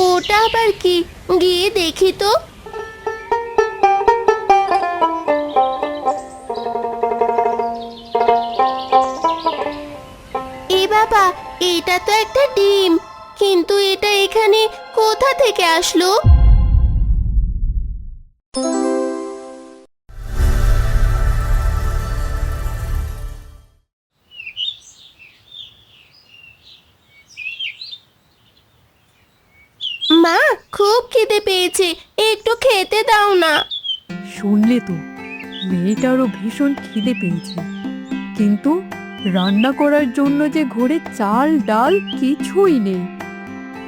ওটা আবার কি? গিয়ে দেখি তো। এ বাবা, এটা তো একটা ডিম, কিন্তু এটা এখানে কোথা থেকে আসলো? মা, খুব খিদে পেয়েছে, একটু খেতে দাও না। শুনলে তো, মেয়েটারও ভীষণ খিদে পেয়েছে, কিন্তু রান্না করার জন্য যে ঘরে চাল ডাল কিছুই নেই।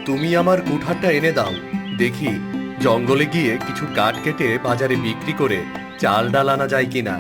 তুমি আমার কুঠারটা এনে দাও, দেখি জঙ্গলে গিয়ে কিছু কাঠ কেটে বাজারে বিক্রি করে চাল ডাল আনা যায় কিনা।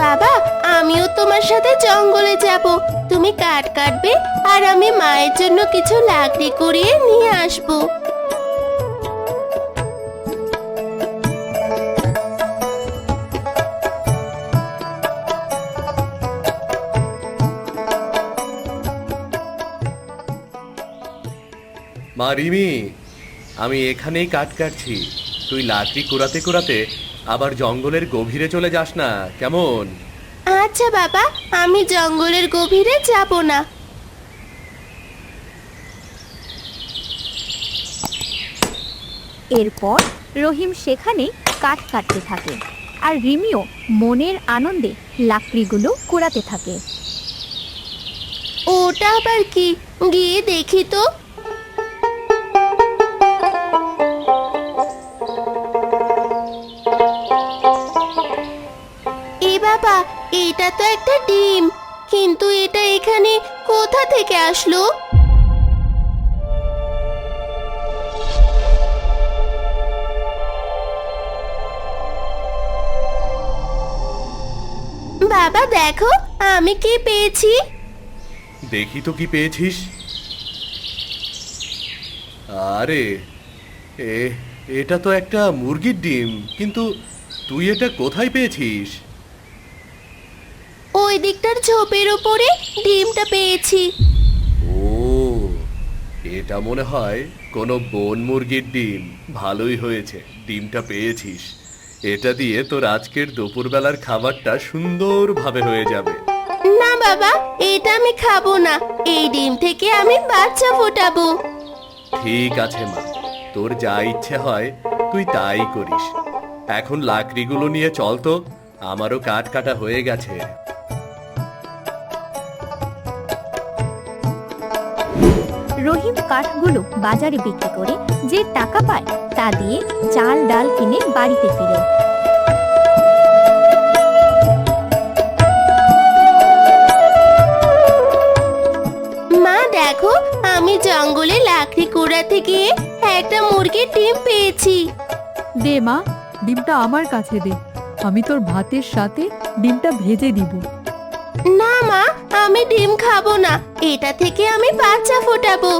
বাবা, আমিও তোমার সাথে জঙ্গলে যাব। তুমি কাঠ কাটবে আর আমি মায়ের জন্য কিছু লাকড়ি কুড়িয়ে নিয়ে আসবো। মা রিমি, আমি এখানেই কাঠ কাটছি, তুই লাকড়ি কুড়াতে কুড়াতে আবার জঙ্গলের গভীরে চলে যাস না, কেমন? আচ্ছা বাবা, আমি জঙ্গলের গভীরে যাব না। এরপর রহিম সেখানে কাঠ কাটতে থাকে আর রিমিও মনের আনন্দে লাকড়িগুলো কুড়াতে থাকে। ওটা আবার কি? গিয়ে দেখি তো। এ বাবা, এটা তো একটা ডিম, কিন্তু এটা এখানে কোথা থেকে আসলো? বাবা দেখো, আমি কি পেয়েছি। দেখি তো কি পেয়েছিস। আরে, এ এটা তো একটা মুরগির ডিম, কিন্তু তুই এটা কোথায় পেয়েছিস? ওই দিকটার ঝোপের উপরে ডিমটা পেয়েছি। ও, এটা মনে হয় কোনো বন মুরগির ডিম। ভালোই হয়েছে ডিমটা পেয়েছিস, এটা দিয়ে তোর আজকের দুপুরবেলার খাবারটা সুন্দরভাবে হয়ে যাবে। না বাবা, এটা আমি খাবো না, এই ডিম থেকে আমি বাচ্চা ফোটাবো। ঠিক আছে মা, তোর যা ইচ্ছে হয় তুই তাই করিস। এখন লাকড়িগুলো নিয়ে চল তো, আমারও কাঠ কাটা হয়ে গেছে। রহিম কাঠগুলো বাজারে বিক্রি করে যে টাকা পায় তা দিয়ে চাল ডাল কিনে বাড়িতে ফিরে। মা দেখো, আমি জঙ্গলে লাকড়ি কুড়াতে গিয়ে একটা মুরগির ডিম পেয়েছি। দে মা, ডিমটা আমার কাছে দে, আমি তোর ভাতের সাথে ডিমটা ভেজে দিব। না মা, আমি ডিম খাবো না, এটা থেকে আমি বাচ্চা ফোটাবো।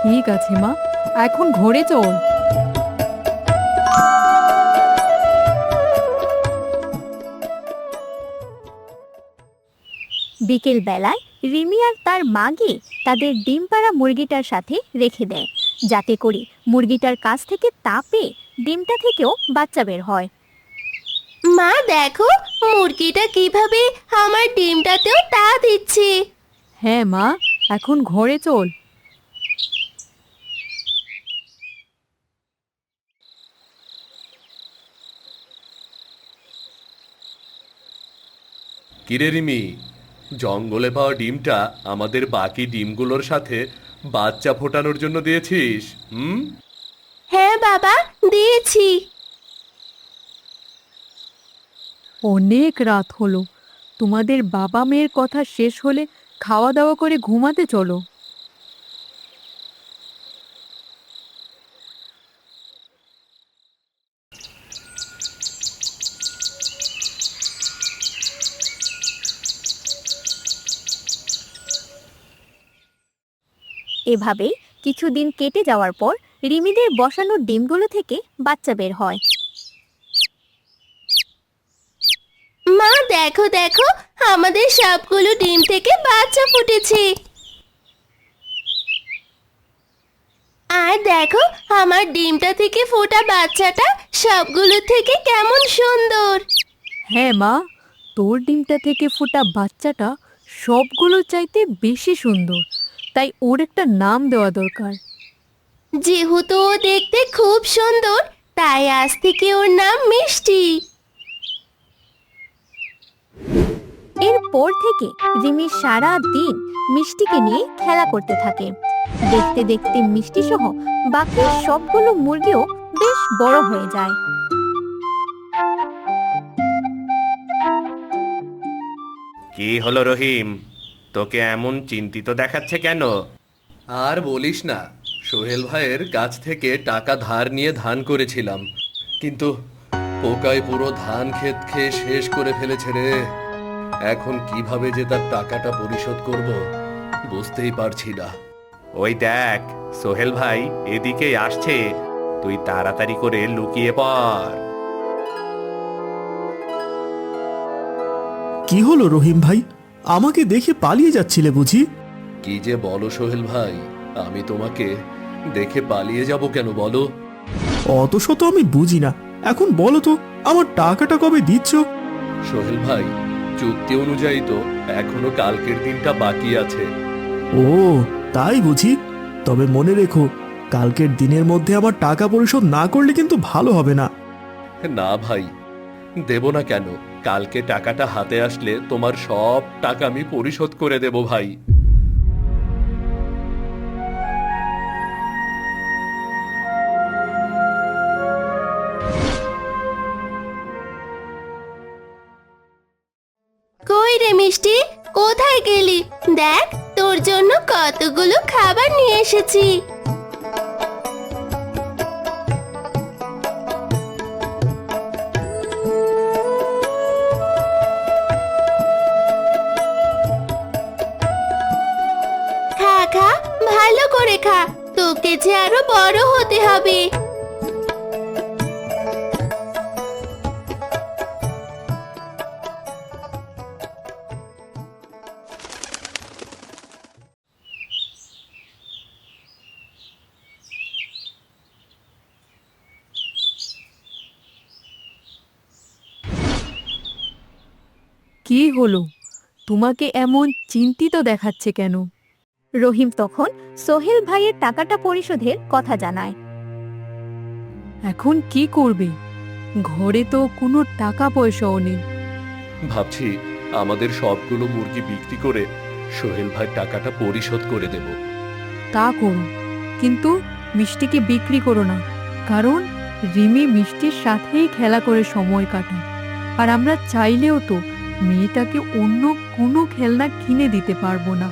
ঠিক আছে মা, এখন ঘরে চল। বিকেল বেলায় রিমি আর তার মা গিয়ে তাদের ডিম পাড়া মুরগিটার সাথে রেখে দেয়, যাতে করে মুরগিটার কাছ থেকে তাপে ডিমটা থেকেও বাচ্চা বের হয়। মা দেখো, মুরগিটা কিভাবে আমার ডিমটাতেও তা দিচ্ছে। হ্যাঁ মা, এখন ঘরে চল। কিরে রিমি, জঙ্গলে পাওয়া ডিমটা আমাদের বাকি ডিমগুলোর সাথে বাচ্চা ফোটানোর জন্য দিয়েছিস? হুম? হ্যাঁ বাবা, দিয়েছি। অনেক রাত হলো, তোমাদের বাবা মেয়ের কথা শেষ হলে খাওয়া দাওয়া করে ঘুমাতে চলো। এভাবেই কিছুদিন কেটে যাওয়ার পর রিমিদের বসানো ডিমগুলো থেকে বাচ্চা বের হয়। মা দেখো দেখো, আমাদের সবগুলো ডিম থেকে বাচ্চা ফুটেছে। আর দেখো, আমার ডিমটা থেকে ফোটা বাচ্চাটা সবগুলো থেকে কেমন সুন্দর। হ্যাঁ মা, তোর ডিমটা থেকে ফোটা বাচ্চাটা সবগুলো চাইতে বেশি সুন্দর, তাই ওর একটা নাম দেওয়া দরকার। যেহেতু ও দেখতে খুব সুন্দর, তাই আজ থেকে ওর নাম মিষ্টি। এরপর থেকে রিমি সারা দিন মিষ্টিকে নিয়ে খেলা করতে থাকে। দেখতে দেখতে মিষ্টি সহ বাকি সবগুলো মুরগিও বেশ বড় হয়ে যায়। কি হলো রহিম, তোকে এমন চিন্তিত দেখাচ্ছে কেন? আর বলিস না, সোহেল ভাইয়ের কাছ থেকে টাকা ধার নিয়ে ধান করেছিলাম, কিন্তু পোকায় পুরো ধান ক্ষেত খেয়ে শেষ করে ফেলেছে রে। এখন কিভাবে যে তার টাকাটা পরিশোধ করব বুঝতেই পারছি না। ওই দেখ, সোহেল ভাই এদিকেই আসছে, তুই তাড়াতাড়ি করে লুকিয়ে পড়। কি হলো রহিম ভাই, আমাকে দেখে পালিয়ে যাচ্ছিলে বুঝি? কি যে বলো সোহেল ভাই, আমি তোমাকে দেখে পালিয়ে যাব কেন বলো? অত শত আমি বুঝি না, এখন বলো তো আমার টাকাটা কবে দিচ্ছ? সোহেল ভাই, চুক্তি অনুযায়ী তো এখনো কালকের দিনটা বাকি আছে। ও তাই বুঝি, তবে মনে রেখো কালকের দিনের মধ্যে আমার টাকা পরিশোধ না করলে কিন্তু ভালো হবে না। না ভাই, দেব না কেন? কালকে টাকাটা হাতে আসলে তোমার সব টাকা আমি পরিশোধ করে দেব ভাই। কই রে মিষ্টি, কোথায় গেলি? দেখ, তোর জন্য কতগুলো খাবার নিয়ে এসেছি। খা খা, ভালো করে খা, তোকে যে আরো বড় হতে হবে। কি হলো, তোমাকে এমন চিন্তিত দেখাচ্ছে কেন? রহিম তখন সোহেল ভাইয়ের টাকাটা পরিশোধের কথা জানায়। এখন কি করবে? ঘরে তো কোনো টাকা পয়সাও নেই। ভাবছি আমাদের সবগুলো মুরগি বিক্রি করে সোহেল ভাই টাকাটা পরিশোধ করে দেব। তা করো, কিন্তু মিষ্টিকে বিক্রি করো না, কারণ রিমি মিষ্টির সাথেই খেলা করে সময় কাটায়, আর আমরা চাইলেও তো মেয়েটাকে অন্য কোনো খেলনা কিনে দিতে পারবো না।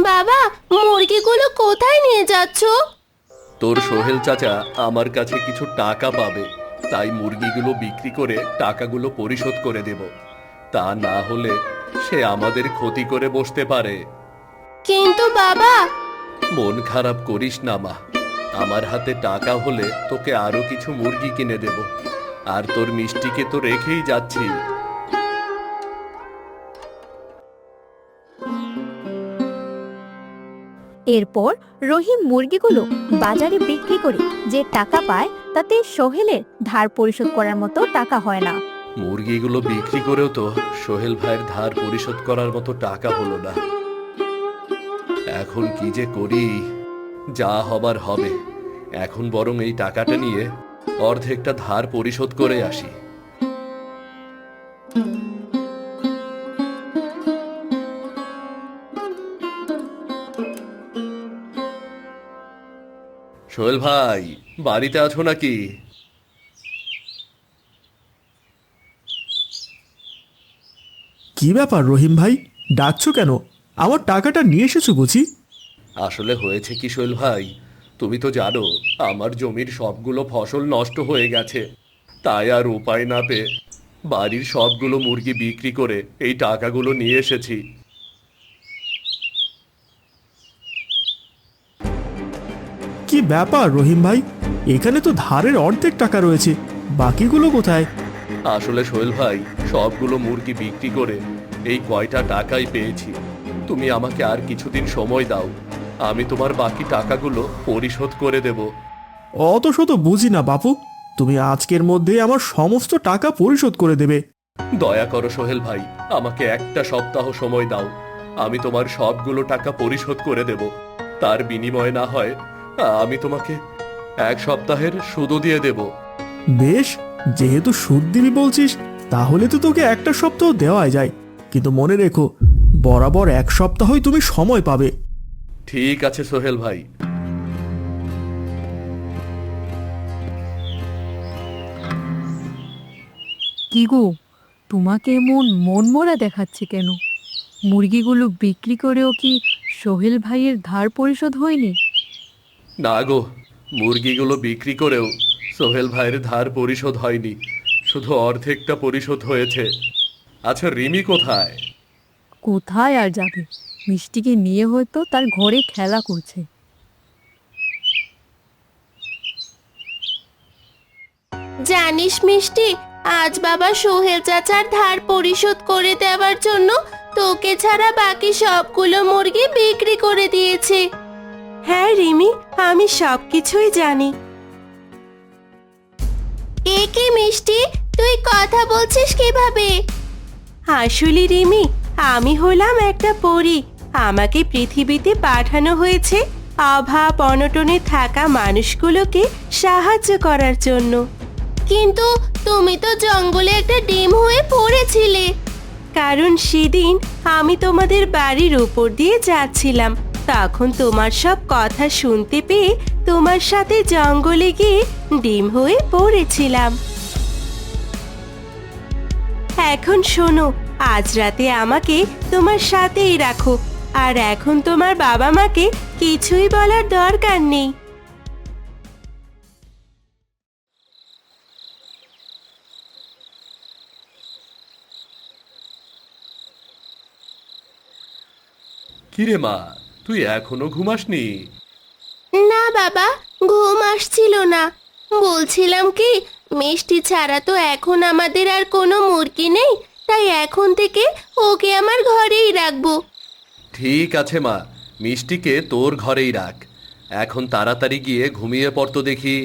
বাবা, মুরগিগুলো কোথায় নিয়ে যাচ্ছ? তোর সোহেল চাচা আমার কাছে কিছু টাকা পাবে, তাই মুরগিগুলো বিক্রি করে টাকাগুলো পরিশোধ করে দেব। তা না হলে সে আমাদের ক্ষতি করে বসতে পারে। কিন্তু বাবা, মন খারাপ করিস না মা, আমার হাতে টাকা হলে তোকে আরো কিছু মুরগি কিনে দেব, আর তোর মিষ্টিকে তো রেখেই যাচ্ছি। এরপর রহিম মুরগিগুলো বাজারে বিক্রি করে যে টাকা পায় তাতে সোহেলের ধার পরিশোধ করার মতো টাকা হয় না। মুরগিগুলো বিক্রি করেও তো সোহেল ভাইয়ের ধার পরিশোধ করার মতো টাকা হলো না। এখন কি যে করি, যা হবার হবে। এখন বরং এই টাকাটা নিয়ে অর্ধেকটা ধার পরিশোধ করে আসি। সোহেল ভাই, বাড়িতে আছো নাকি? কি ব্যাপার রহিম ভাই, ডাকছো কেন? আমার টাকাটা নিয়ে এসেছো বুঝি? আসলে হয়েছে কি সোহেল ভাই, তুমি তো জানো আমার জমির সবগুলো ফসল নষ্ট হয়ে গেছে। তাই আর উপায় না পেয়ে বাড়ির সবগুলো মুরগি বিক্রি করে এই টাকাগুলো নিয়ে এসেছি। কি ব্যাপার রহিম ভাই, এখানে তো ধারের অর্ধেক টাকা রয়েছে, বাকিগুলো কোথায়? আসলে সোহেল ভাই, সবগুলো মুরগি বিক্রি করে এই কয়টা টাকাই পেয়েছি। তুমি আমাকে আর কিছুদিন সময় দাও, আমি তোমার বাকি টাকাগুলো পরিশোধ করে দেব। অত শত বুঝি না বাপু, তুমি আজকের মধ্যে আমার সমস্ত টাকা পরিশোধ করে দেবে। দয়া করো সোহেল ভাই, আমাকে একটা সপ্তাহ সময় দাও, আমি তোমার সবগুলো টাকা পরিশোধ করে দেব। তার বিনিময়ে না হয় আমি তোমাকে 1 সপ্তাহের সুদও দিয়ে দেব। বেশ, যেহেতু সুদ দিবি বলছিস, তাহলে তো তোকে একটা সপ্তাহ দেওয়াই যায়, কিন্তু মনে রেখো বরাবর 1 সপ্তাহই তুমি সময় পাবে। ঠিক আছে সোহেল ভাই। কি গো, তোমাকে এমন মনমরা দেখাচ্ছে কেন? মুরগিগুলো বিক্রি করেও কি সোহেল ভাইয়ের ধার পরিশোধ হয়নি? না গো, মুরগিগুলো বিক্রি করেও সোহেল ভাইয়ের ধার পরিশোধ হয়নি, শুধু অর্ধেকটা পরিশোধ হয়েছে। আচ্ছা, রিমি কোথায়? কোথায় আর যাবে, মিষ্টিকে নিয়ে হয়তো তার ঘরে খেলা করছে। জানিস মিষ্টি, আজ বাবা সোহেল চাচার ধার পরিশোধ করে দেওয়ার জন্য তোকে ছাড়া বাকি সবগুলো মুরগি বিক্রি করে দিয়েছে। হ্যাঁ রিমি, আমি সবকিছুই জানি। এ কি মিষ্টি, তুই কথা বলছিস কিভাবে? আসলে রিমি, আমি হলাম একটা পরী। আমাকে পৃথিবীতে পাঠানো হয়েছে অভাব অনটনে থাকা মানুষগুলোকে সাহায্য করার জন্য। কিন্তু তুমি তো জঙ্গলে একটা ডিম হয়ে পড়েছিলে। কারণ সেদিন আমি তোমাদের বাড়ির উপর দিয়ে যাচ্ছিলাম, তখন তোমার সব কথা শুনতে পেয়ে তোমার সাথে জঙ্গলে গিয়ে ডিম হয়ে পড়েছিলাম। এখন শোনো, আজ রাতে আমাকে তোমার সাথেই রাখো, আর এখন তোমার বাবা মাকে কিছুই বলার দরকার নেই। কিরে মা, তুই এখনো ঘুমাসনি? না বাবা, ঘুম আসছিল না। বলছিলাম কি, মিষ্টি ছাড়া তো এখন আমাদের আর কোনো মুরগি নেই, তাই এখন থেকে ওকে আমার ঘরেই রাখবো। ঠিক আছে মা, মিষ্টিকে তোর ঘরেই রাখ। এখন তাড়াতাড়ি গিয়ে ঘুমিয়ে পড়তো দেখি।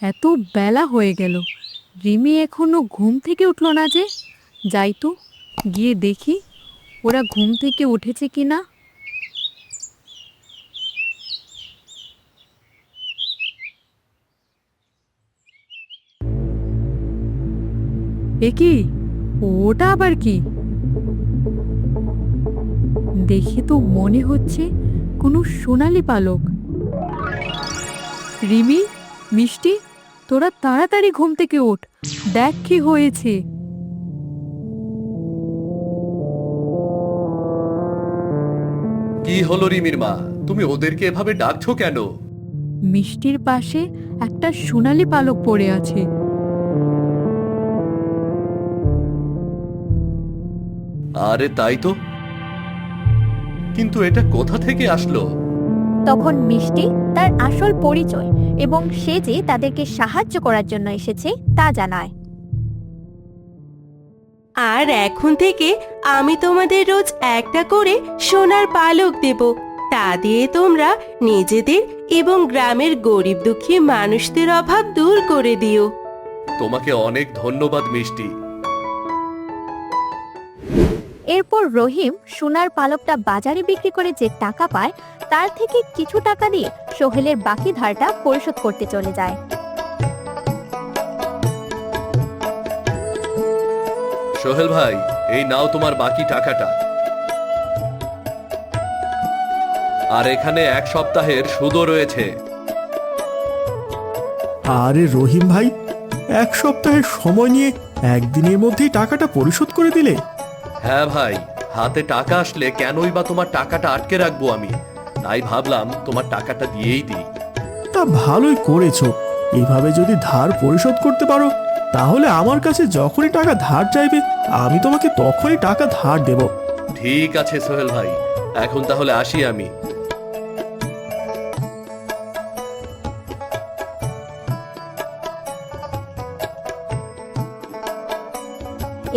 এত বেলা হয়ে গেল, রিমি এখনো ঘুম থেকে উঠলো না যে। যাই তো, গিয়ে দেখি ওরা ঘুম থেকে উঠেছে কি না। এ কি, ওটা আবার কি? দেখে তো মনে হচ্ছে কোনো সোনালি পালক। রিমি, মিষ্টি, তোরা তাড়াতাড়ি ঘুম থেকে ওঠ, দেখ কি হয়েছে। কি হলো রিমির মা, তুমি ওদেরকে এভাবে ডাকছো কেন? মিষ্টির পাশে একটা সোনালি পালক পড়ে আছে। আরে তাই তো, কিন্তু এটা কোথা থেকে আসলো? তখন মিষ্টি তার আসল পরিচয় এবং সে যে তাদেরকে সাহায্য করার জন্য এসেছে তা জানায়। আর এখন থেকে আমি তোমাদের রোজ একটা করে সোনার পালক দেব। তা দিয়ে তোমরা নিজেদের এবং গ্রামের গরিব দুঃখী মানুষদের অভাব দূর করে দিও। তোমাকে অনেক ধন্যবাদ মিষ্টি। এরপর রহিম সোনার পালকটা বাজারে বিক্রি করে যে টাকা পায় তার থেকে কিছু টাকা দিয়ে সোহেলের বাকি ধারটা পরিশোধ করতে চলে যায়। সোহেল ভাই, এই নাও তোমার বাকি টাকাটা, আর এখানে 1 সপ্তাহের সুদও রয়েছে। আরে রহিম ভাই, এক সপ্তাহের সময় নিয়ে একদিনের মধ্যেই টাকাটা পরিশোধ করে দিলে। হ্যাঁ ভাই, হাতে টাকা আসলে কেনই বা তোমার টাকাটা আটকে রাখবো আমি, তাই ভাবলাম তোমার টাকাটা দিয়েই দিই। তা ভালোই করেছো। এইভাবে যদি ধার পরিশোধ করতে পারো তাহলে আমার কাছে যখনই টাকা ধার চাইবে আমি তোমাকে তখনই টাকা ধার দেব। ঠিক আছে সোহেল ভাই, এখন তাহলে আসি আমি।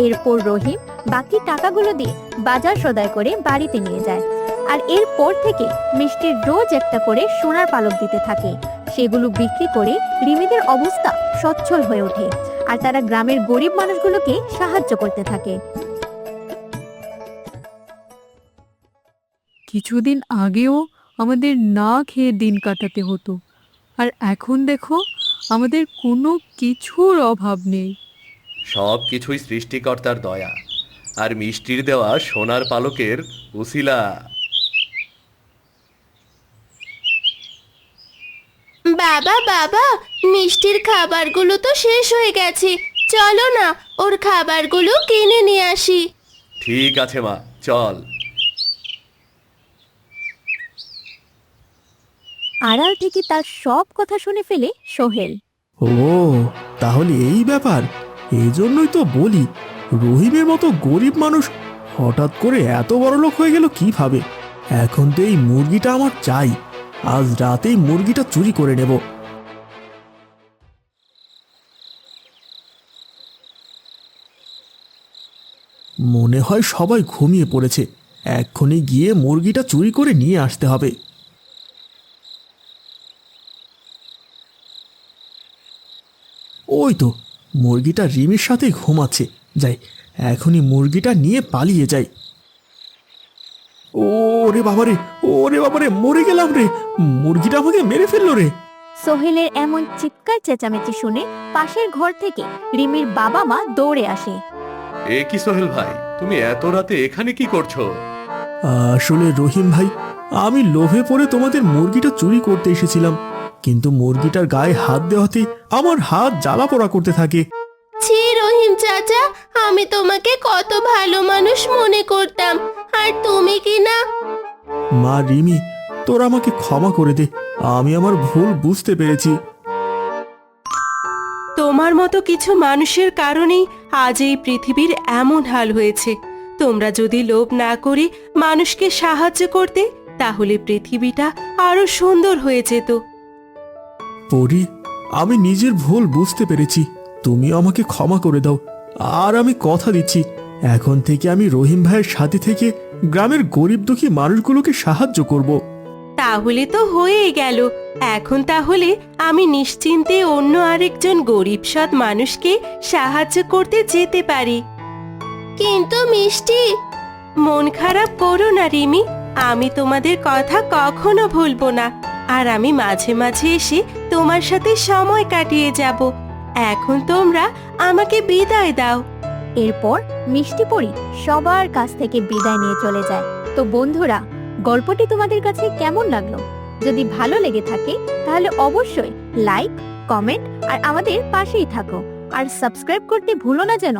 এরপর রহিম বাকি টাকাগুলো দিয়ে বাজার সদাই করে বাড়িতে নিয়ে যায়। আর এরপর থেকে মিষ্টির রোজ একটা করে সোনার পালক দিতে থাকে। সেগুলো বিক্রি করে রিমিদের অবস্থা সচ্ছল হয়ে ওঠে আর তারা গ্রামের গরিব মানুষগুলোকে সাহায্য করতে থাকে। কিছুদিন আগেও আমাদের না খেয়ে দিন কাটাতে হতো, আর এখন দেখো আমাদের কোনো কিছুর অভাব নেই। সব কিছুই সৃষ্টিকর্তার দয়া আর মিষ্টির দেওয়া সোনার পালকের উসিলা। বাবা বাবা, মিষ্টির খাবারগুলো তো শেষ হয়ে গেছে, চলো না ওর খাবারগুলো কিনে নিয়ে আসি। ঠিক আছে মা, চল। আড়াল থেকে তার সব কথা শুনে ফেলে সোহেল। ও, তাহলে এই ব্যাপার। এই জন্যই তো বলি রহিমের মতো গরিব মানুষ হঠাৎ করে এত বড় লোক হয়ে গেল কিভাবে। এখন তো এই মুরগিটা আমার চাই, আজ রাতেই মুরগিটা চুরি করে নেব। মনে হয় সবাই ঘুমিয়ে পড়েছে, এক্ষুনি গিয়ে মুরগিটা চুরি করে নিয়ে আসতে হবে। ওই তো মুরগিটা রিমির সাথে ঘুমাচ্ছে, যাই এখনই মুরগিটা নিয়ে পালিয়ে যাই। ওরে বাবারে, ওরে বাবারে, মরে গেলাম রে, মুরগিটা আমাকে মেরে ফেললো রে। সোহেলের এমন চিৎকার চেঁচামেচি শুনে পাশের ঘর থেকে রিমির বাবা মা দৌড়ে আসে। এ কি সোহেল ভাই, তুমি এত রাতে এখানে কি করছো? আসলে রহিম ভাই, আমি লোভে পড়ে তোমাদের মুরগিটা চুরি করতে এসেছিলাম, কিন্তু মুরগিটার গায়ে হাত দেওয়াতে আমার হাত জ্বালা পোড়া করতে থাকে। ছি রহিম চাচা, আমি তোমাকে কত ভালো মানুষ মনে করতাম, আর তুমি কি না। মা রিমি, তোরা আমাকে ক্ষমা করে দে, আমি আমার ভুল বুঝতে পেরেছি। তোমার মতো কিছু মানুষের কারণেই আজ এই পৃথিবীর এমন হাল হয়েছে। তোমরা যদি লোভ না করে মানুষকে সাহায্য করতে তাহলে পৃথিবীটা আরো সুন্দর হয়ে যেত। পরি, আমি নিজের ভুল বুঝতে পেরেছি, তুমি আমাকে ক্ষমা করে দাও। আর আমি কথা দিচ্ছি, এখন থেকে আমি রহিম ভাইয়ের সাথে থেকে গ্রামের গরিব দুঃখী মানুষগুলোকে সাহায্য করব। তাহলে তো হয়েই গেল। এখন তাহলে আমি নিশ্চিন্তে অন্য আরেকজন গরিব সৎ মানুষকে সাহায্য করতে যেতে পারি। কিন্তু মিষ্টি, মন খারাপ করো না রিমি, আমি তোমাদের কথা কখনো ভুলবো না। আর আমি মাঝে মাঝে এসে তোমার সাথে সময় কাটিয়ে যাব। এখন তোমরা আমাকে বিদায় দাও। এরপর মিষ্টি পরি সবার কাছ থেকে বিদায় নিয়ে চলে যায়। তো বন্ধুরা, গল্পটি তোমাদের কাছে কেমন লাগলো? যদি ভালো লেগে থাকে তাহলে অবশ্যই লাইক, কমেন্ট আর আমাদের পাশেই থাকো। আর সাবস্ক্রাইব করতে ভুলো না যেন।